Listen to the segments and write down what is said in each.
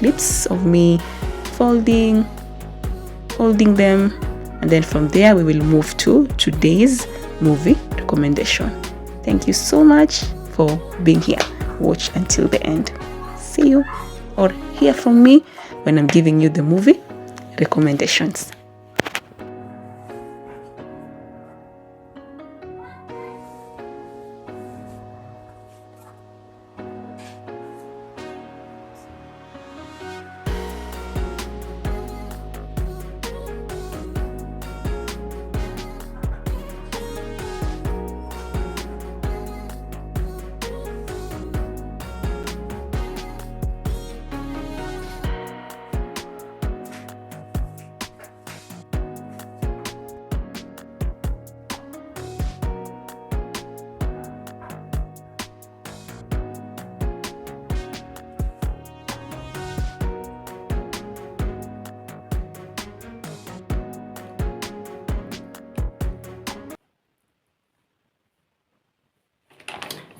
clips of me folding them, and then from there we will move to today's movie recommendation. Thank you so much for being here. Watch until the end. See you or hear from me when I'm giving you the movie recommendations.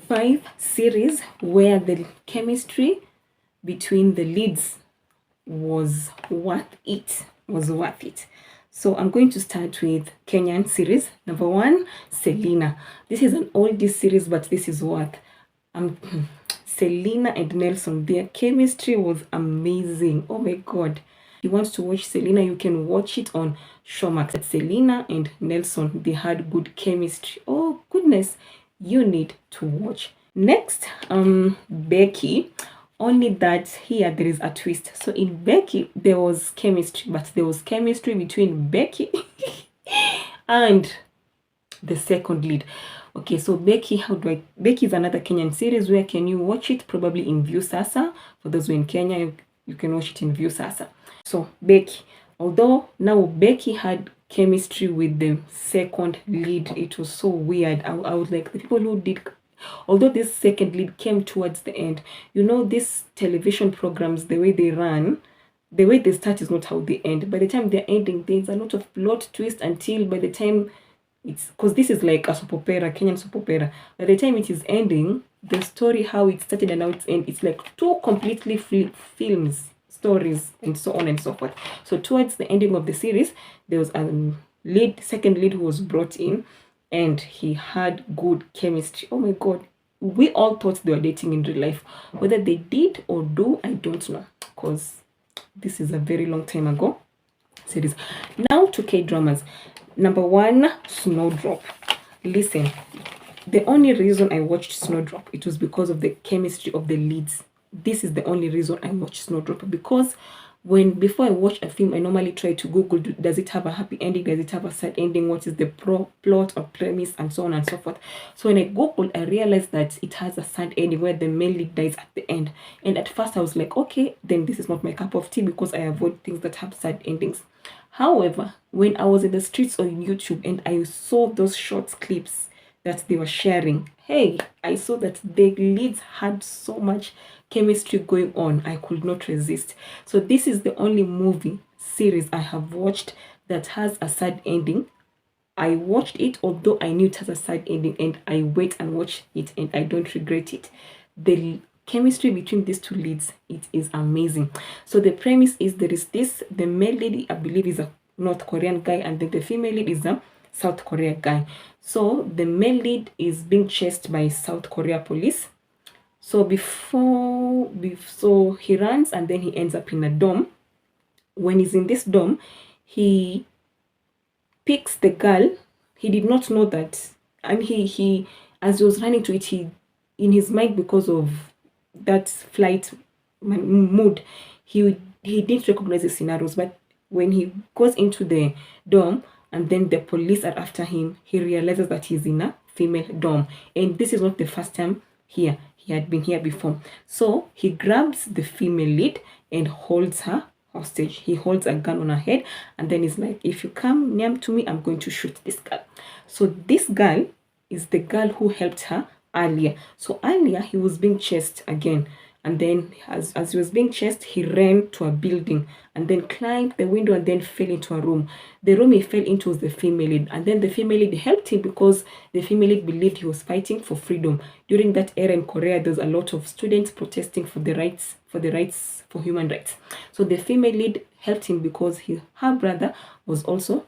Five series where the chemistry between the leads was worth it. So I'm going to start with Kenyan series. Number 1, Selena. This is an oldie series, but this is worth. Selena and Nelson, their chemistry was amazing. Oh my god. If you want to watch Selena, you can watch it on Showmax. Selena and Nelson, they had good chemistry. Oh goodness, you need to watch. Next, Becky. Only that here there is a twist. So in Becky there was chemistry, but there was chemistry between Becky and the second lead. Okay, so Becky is another Kenyan series. Where can you watch it? Probably in View Sasa. For those who are in Kenya, you can watch it in View Sasa. So Becky, although now Becky had chemistry with the second lead, it was so weird. I was like, the people who did, although this second lead came towards the end, you know, these television programs, the way they run, the way they start is not how they end. By the time they're ending, there's a lot of plot twist until by the time it's, because this is like a soap opera, Kenyan soap opera. By the time it is ending, the story, how it started and how it's end, it's like two completely films, stories, and so on and so forth. So towards the ending of the series, there was a second lead who was brought in, and he had good chemistry. Oh my god, we all thought they were dating in real life. Whether they did or do, I don't know, because this is a very long time ago series. Now to K-dramas. Number 1, Snowdrop. Listen, the only reason I watched Snowdrop, it was because of the chemistry of the leads. This is the only reason I watched Snowdrop, because before I watch a film, I normally try to Google, does it have a happy ending? Does it have a sad ending? What is the plot or premise, and so on and so forth. So when I Googled, I realized that it has a sad ending where the male lead dies at the end. And at first I was like, okay, then this is not my cup of tea, because I avoid things that have sad endings. However, when I was in the streets on YouTube and I saw those short clips that they were sharing, hey, I saw that the leads had so much chemistry going on. I could not resist. So this is the only movie series I have watched that has a sad ending. I watched it, although I knew it has a sad ending, and I wait and watch it, and I don't regret it. The chemistry between these two leads, it is amazing. So the premise is, there is the male lead, I believe, is a North Korean guy, and then the female lead is a South Korea guy. So the male lead is being chased by South Korea police. So so he runs, and then he ends up in a dorm. When he's in this dorm, he picks the girl. He did not know that, and he as he was running to it, he, in his mind, because of that flight mood, he didn't recognize the scenarios. But when he goes into the dorm and then the police are after him, he realizes that he's in a female dorm, and this is not the first time here. He had been here before. So he grabs the female lead and holds her hostage. He holds a gun on her head, and then he's like, if you come near to me, I'm going to shoot this girl. So this girl is the girl who helped her earlier. So earlier he was being chased again, And then as he was being chased, he ran to a building and then climbed the window and then fell into a room. The room he fell into was the female lead, and then the female lead helped him because the female lead believed he was fighting for freedom. During that era in Korea, there's a lot of students protesting for for human rights. So the female lead helped him because her brother was also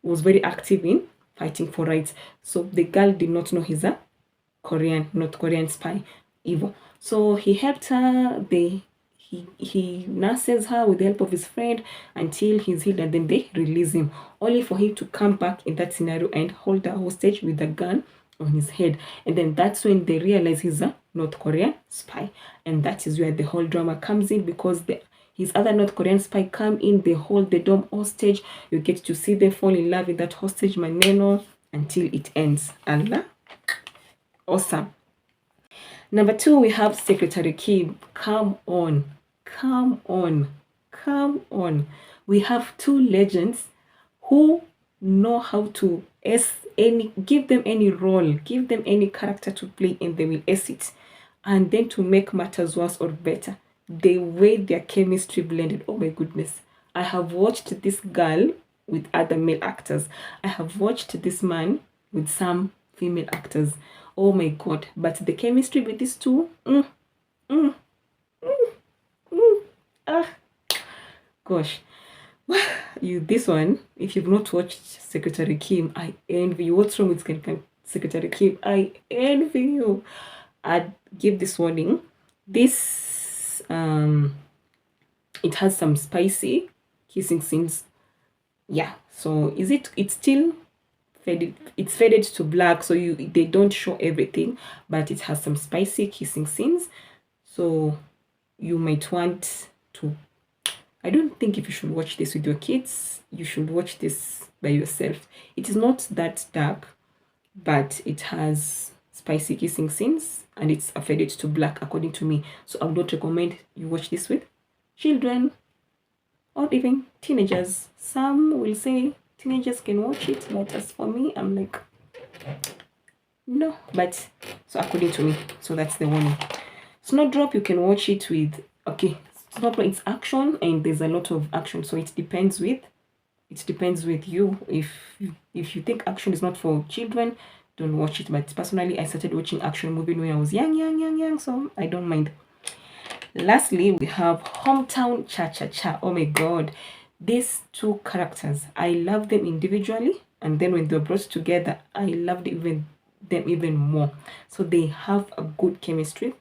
was very active in fighting for rights. So the girl did not know he's a North Korean spy, evil. So he helped her. He nurses her with the help of his friend until he's healed, and then they release him, only for him to come back in that scenario and hold her hostage with a gun on his head. And then that's when they realize he's a North Korean spy, and that is where the whole drama comes in, because his other North Korean spy come in, they hold the dome hostage. You get to see them fall in love with that hostage maneno until it ends. Allah, awesome. Number 2, we have Secretary Kim. Come on, come on, come on. We have 2 legends who know how to give them any role, give them any character to play, and they will ace it. And then to make matters worse or better, the way their chemistry blended, oh my goodness. I have watched this girl with other male actors. I have watched this man with some female actors. Oh my god. But the chemistry with these two, gosh. This one, if you've not watched Secretary Kim, I envy you. What's wrong with Secretary Kim? I envy you. I'd give this warning. This it has some spicy kissing scenes. Yeah, so it's still faded, it's faded to black, so they don't show everything, but it has some spicy kissing scenes, so you might want to. I don't think if you should watch this with your kids, you should watch this by yourself. It is not that dark, but it has spicy kissing scenes and it's faded to black according to me, so I would not recommend you watch this with children or even teenagers. Some will say teenagers can watch it, but as for me, I'm like, no. But so according to me, so that's the warning. Snowdrop, you can watch it with, okay, Snowdrop, it's action and there's a lot of action, so it depends with you. If you think action is not for children, don't watch it. But personally, I started watching action movie when I was young, so I don't mind. Lastly, we have Hometown Cha-Cha-Cha. Oh my god, these 2 characters, I love them individually, and then when they're brought together, I loved them even more. So they have a good chemistry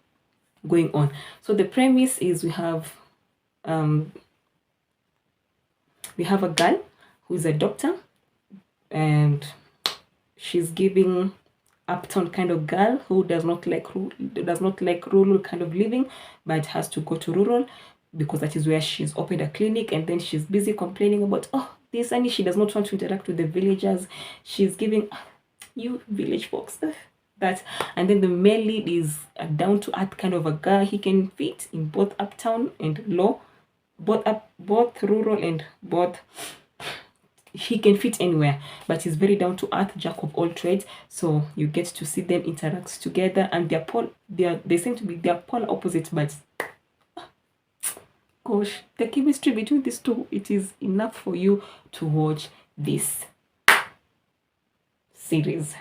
going on. So the premise is we have a girl who is a doctor, and she's giving uptown kind of girl who does not like rural kind of living, but has to go to rural because that is where she's opened a clinic. And then she's busy complaining about this, and she does not want to interact with the villagers. She's giving you village folks that. And then the male lead is a down-to-earth kind of a guy. He can fit in both uptown and both rural and both. He can fit anywhere, but he's very down to earth, jack of all trades. So you get to see them interact together, and they seem to be polar opposites, but gosh, the chemistry between these 2, it is enough for you to watch this series.